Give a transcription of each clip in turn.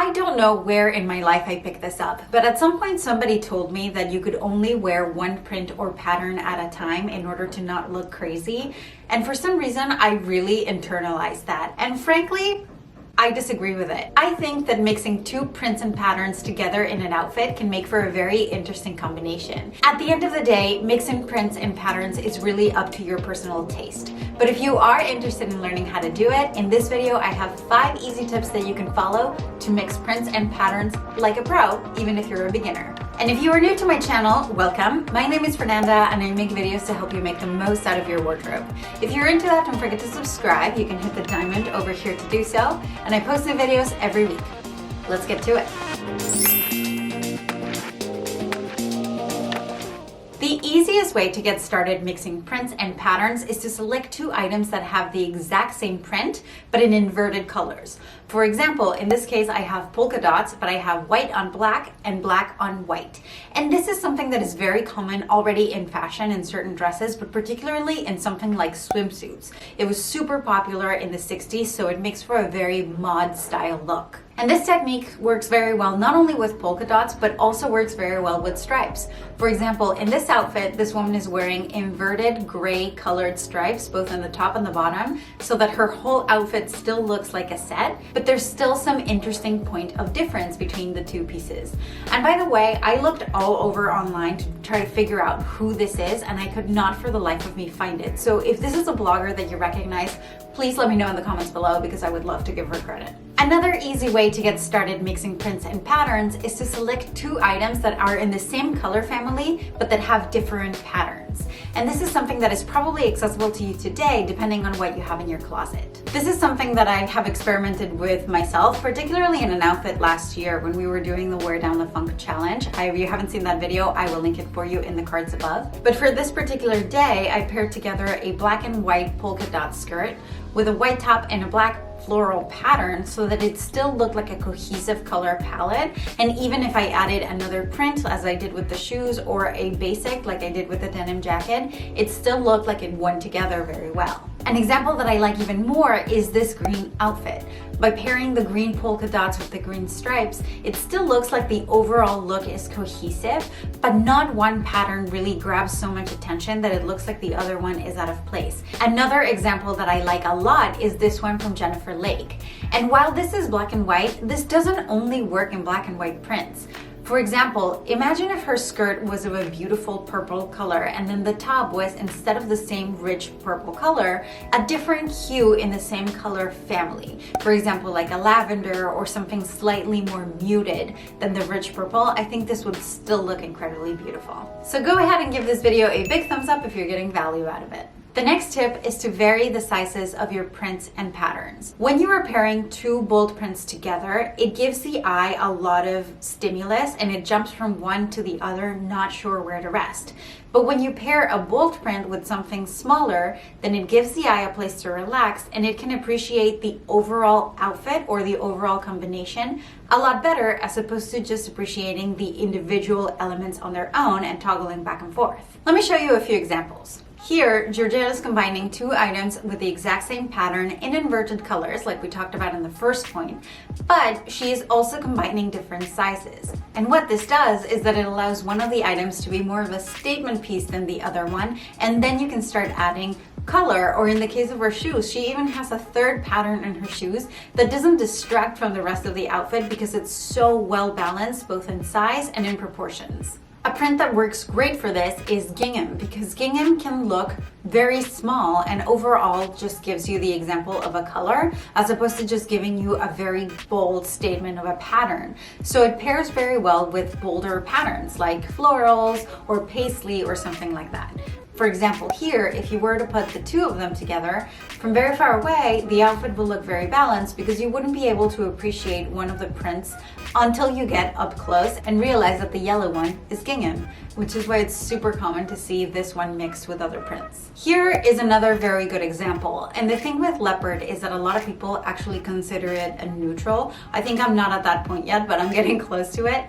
I don't know where in my life I picked this up, but at some point somebody told me that you could only wear one print or pattern at a time in order to not look crazy. And for some reason, I really internalized that. And frankly, I disagree with it. I think that mixing two prints and patterns together in an outfit can make for a very interesting combination. At the end of the day, mixing prints and patterns is really up to your personal taste. But if you are interested in learning how to do it, in this video I have 5 easy tips that you can follow to mix prints and patterns like a pro, even if you're a beginner. And if you are new to my channel, welcome. My name is Fernanda and I make videos to help you make the most out of your wardrobe. If you're into that, don't forget to subscribe. You can hit the diamond over here to do so. And I post new videos every week. Let's get to it. The easiest way to get started mixing prints and patterns is to select 2 items that have the exact same print, but in inverted colors. For example, in this case, I have polka dots, but I have white on black and black on white. And this is something that is very common already in fashion in certain dresses, but particularly in something like swimsuits. It was super popular in the 60s, so it makes for a very mod style look. And this technique works very well not only with polka dots, but also works very well with stripes. For example, in this outfit, this woman is wearing inverted gray colored stripes, both on the top and the bottom, so that her whole outfit still looks like a set, but there's still some interesting point of difference between the 2 pieces. And by the way, I looked all over online to try to figure out who this is, and I could not for the life of me find it. So if this is a blogger that you recognize, please let me know in the comments below because I would love to give her credit. Another easy way to get started mixing prints and patterns is to select 2 items that are in the same color family but that have different patterns. And this is something that is probably accessible to you today depending on what you have in your closet. This is something that I have experimented with myself, particularly in an outfit last year when we were doing the Wear Down the Funk challenge. If you haven't seen that video, I will link it for you in the cards above. But for this particular day, I paired together a black and white polka dot skirt with a white top and a black floral pattern so that it still looked like a cohesive color palette. And even if I added another print as I did with the shoes or a basic like I did with the denim jacket, it still looked like it went together very well. An example that I like even more is this green outfit. By pairing the green polka dots with the green stripes, it still looks like the overall look is cohesive, but not one pattern really grabs so much attention that it looks like the other one is out of place. Another example that I like a lot is this one from Jennifer Lake. And while this is black and white, this doesn't only work in black and white prints. For example, imagine if her skirt was of a beautiful purple color and then the top was, instead of the same rich purple color, a different hue in the same color family. For example, like a lavender or something slightly more muted than the rich purple. I think this would still look incredibly beautiful. So go ahead and give this video a big thumbs up if you're getting value out of it. The next tip is to vary the sizes of your prints and patterns. When you are pairing 2 bold prints together, it gives the eye a lot of stimulus and it jumps from one to the other, not sure where to rest. But when you pair a bold print with something smaller, then it gives the eye a place to relax and it can appreciate the overall outfit or the overall combination a lot better as opposed to just appreciating the individual elements on their own and toggling back and forth. Let me show you a few examples. Here, Georgette is combining 2 items with the exact same pattern in inverted colors, like we talked about in the first point, but she is also combining different sizes. And what this does is that it allows one of the items to be more of a statement piece than the other one, and then you can start adding color, or in the case of her shoes, she even has a 3rd pattern in her shoes that doesn't distract from the rest of the outfit because it's so well balanced both in size and in proportions. A print that works great for this is gingham, because gingham can look very small and overall just gives you the example of a color as opposed to just giving you a very bold statement of a pattern. So it pairs very well with bolder patterns like florals or paisley or something like that. For example, here, if you were to put the 2 of them together, from very far away, the outfit will look very balanced because you wouldn't be able to appreciate one of the prints until you get up close and realize that the yellow one is gingham, which is why it's super common to see this one mixed with other prints. Here is another very good example. And the thing with leopard is that a lot of people actually consider it a neutral. I think I'm not at that point yet, but I'm getting close to it.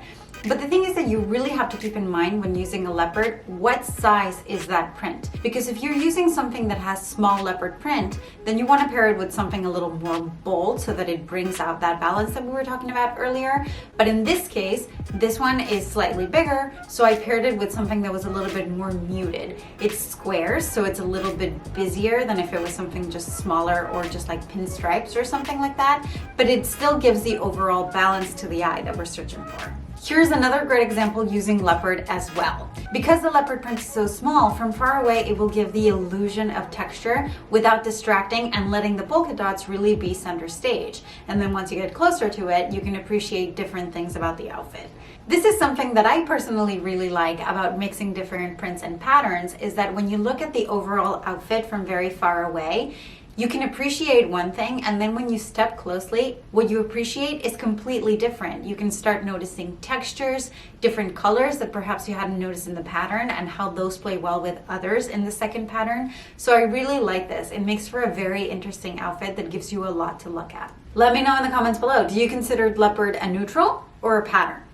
But the thing is that you really have to keep in mind when using a leopard, what size is that print? Because if you're using something that has small leopard print, then you want to pair it with something a little more bold so that it brings out that balance that we were talking about earlier. But in this case, this one is slightly bigger, so I paired it with something that was a little bit more muted. It's squares, so it's a little bit busier than if it was something just smaller or just like pinstripes or something like that, but it still gives the overall balance to the eye that we're searching for. Here's another great example using leopard as well. Because the leopard print is so small, from far away it will give the illusion of texture without distracting and letting the polka dots really be center stage. And then once you get closer to it, you can appreciate different things about the outfit. This is something that I personally really like about mixing different prints and patterns, is that when you look at the overall outfit from very far away, you can appreciate one thing, and then when you step closely, what you appreciate is completely different. You can start noticing textures, different colors that perhaps you hadn't noticed in the pattern, and how those play well with others in the second pattern. So I really like this. It makes for a very interesting outfit that gives you a lot to look at. Let me know in the comments below, do you consider leopard a neutral or a pattern?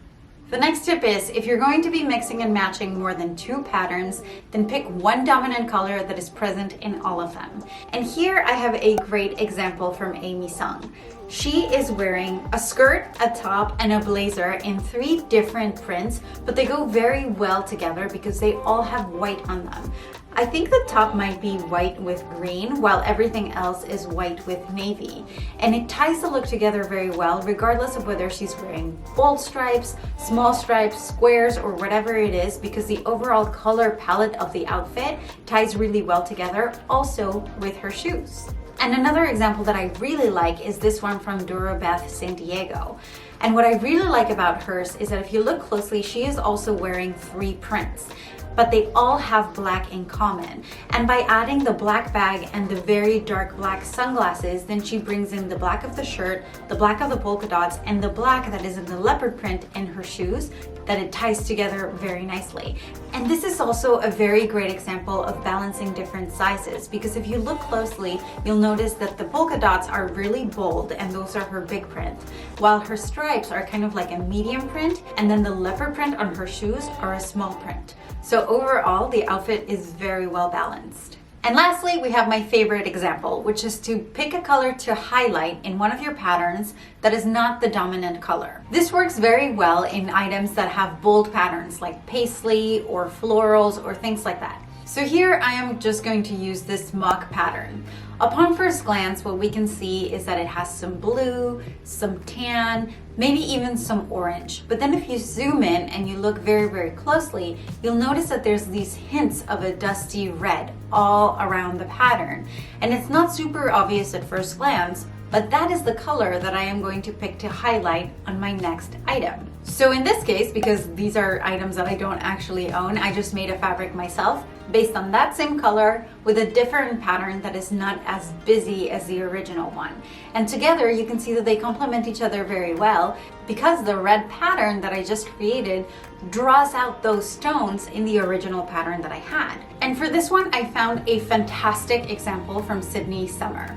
The next tip is, if you're going to be mixing and matching more than 2 patterns, then pick one dominant color that is present in all of them. And here I have a great example from Amy Sung. She is wearing a skirt, a top, and a blazer in 3 different prints, but they go very well together because they all have white on them. I think the top might be white with green, while everything else is white with navy. And it ties the look together very well, regardless of whether she's wearing bold stripes, small stripes, squares, or whatever it is, because the overall color palette of the outfit ties really well together, also with her shoes. And another example that I really like is this one from Durabeth San Diego. And what I really like about hers is that if you look closely, she is also wearing 3 prints, but they all have black in common. And by adding the black bag and the very dark black sunglasses, then she brings in the black of the shirt, the black of the polka dots, and the black that is in the leopard print in her shoes, that it ties together very nicely. And this is also a very great example of balancing different sizes, because if you look closely, you'll notice that the polka dots are really bold, and those are her big print, while her stripes are kind of like a medium print, and then the leopard print on her shoes are a small print. So overall, the outfit is very well balanced. And lastly, we have my favorite example, which is to pick a color to highlight in one of your patterns that is not the dominant color. This works very well in items that have bold patterns like paisley or florals or things like that. So here I am just going to use this mock pattern. Upon first glance, what we can see is that it has some blue, some tan, maybe even some orange. But then if you zoom in and you look very, very closely, you'll notice that there's these hints of a dusty red all around the pattern. And it's not super obvious at first glance, but that is the color that I am going to pick to highlight on my next item. So in this case, because these are items that I don't actually own, I just made a fabric myself based on that same color with a different pattern that is not as busy as the original one. And together you can see that they complement each other very well, because the red pattern that I just created draws out those stones in the original pattern that I had. And for this one, I found a fantastic example from Sydney Summer.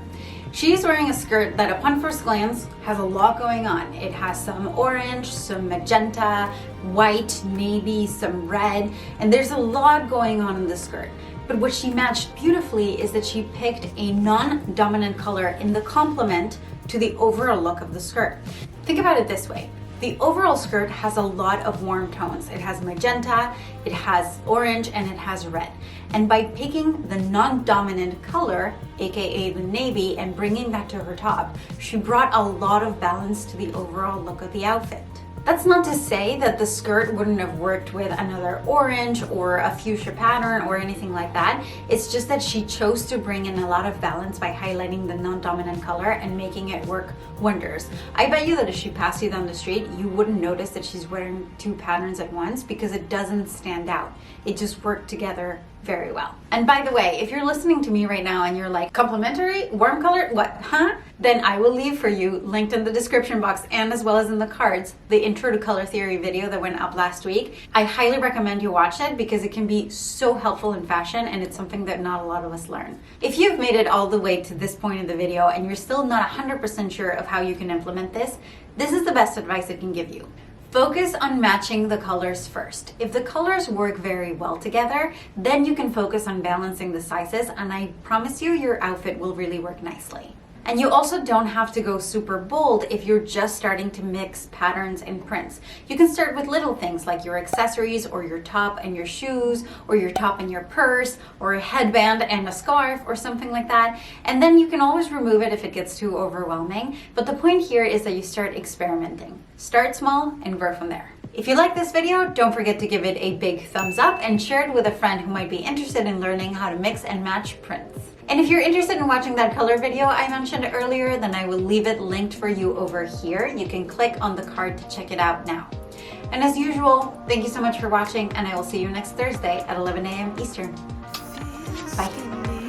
She is wearing a skirt that upon first glance has a lot going on. It has some orange, some magenta, white, navy, some red, and there's a lot going on in the skirt. But what she matched beautifully is that she picked a non-dominant color in the complement to the overall look of the skirt. Think about it this way. The overall skirt has a lot of warm tones. It has magenta, it has orange, and it has red. And by picking the non-dominant color, aka the navy, and bringing that to her top, she brought a lot of balance to the overall look of the outfit. That's not to say that the skirt wouldn't have worked with another orange or a fuchsia pattern or anything like that. It's just that she chose to bring in a lot of balance by highlighting the non-dominant color and making it work wonders. I bet you that if she passed you down the street, you wouldn't notice that she's wearing 2 patterns at once, because it doesn't stand out. It just worked together very well. And by the way, if you're listening to me right now and you're like, complimentary, warm color, what, huh? Then I will leave for you, linked in the description box and as well as in the cards, the intro to color theory video that went up last week. I highly recommend you watch it because it can be so helpful in fashion, and it's something that not a lot of us learn. If you've made it all the way to this point in the video and you're still not 100% sure of how you can implement this, this is the best advice I can give you. Focus on matching the colors first. If the colors work very well together, then you can focus on balancing the sizes, and I promise you, your outfit will really work nicely. And you also don't have to go super bold if you're just starting to mix patterns and prints. You can start with little things like your accessories, or your top and your shoes, or your top and your purse, or a headband and a scarf, or something like that. And then you can always remove it if it gets too overwhelming. But the point here is that you start experimenting. Start small and grow from there. If you like this video, don't forget to give it a big thumbs up and share it with a friend who might be interested in learning how to mix and match prints. And if you're interested in watching that color video I mentioned earlier, then I will leave it linked for you over here. You can click on the card to check it out now. And as usual, thank you so much for watching, and I will see you next Thursday at 11 a.m. Eastern. Bye.